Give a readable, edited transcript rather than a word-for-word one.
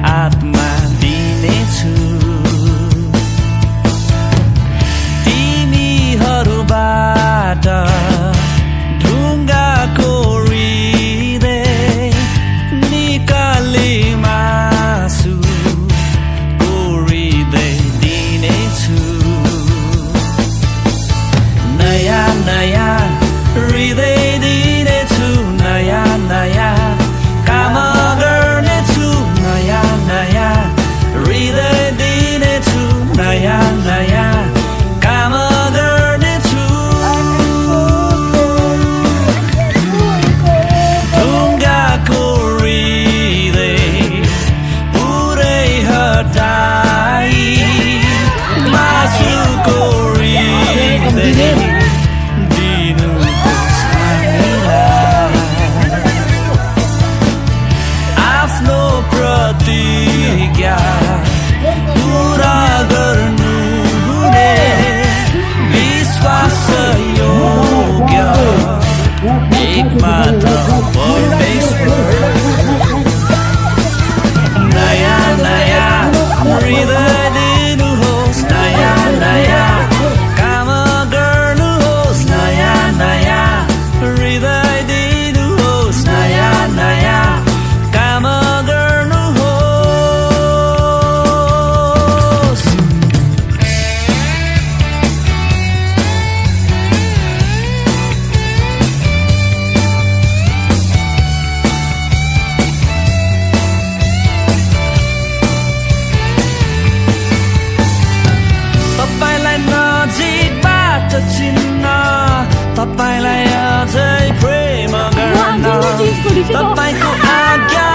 आत्मा दिनेछु तिमीहरूबाट ढुङ्गाको हृदय निकाली मासु हृदय दिनेछु नयाँ नयाँ हृदय दिनेछु नयाँ नयाँ काम गर्नेछु नयाँ नयाँ हृदय दिनेछु नयाँ नयाँ काम गर्नेछु ढुङ्गाको हृदय पुरै हटाई मासुको हृदय दिनुहोस् हामीलाई आफ्नो प्रतिज्ञा पूरा गर्नु हुने विश्वास योग्य एकमात्र परमेश्वर नयाँ नयाँ हृदय दिनुहोस् नयाँ नयाँ काम गर्नुहोस् नयाँ नयाँ हृदय दिनुहोस् नयाँ नयाँ काम गर्नुहोस् तपाईलाई नजिकबाट चिन्न तपाईलाई अझै प्रेम गर्न तपाईको आज्ञा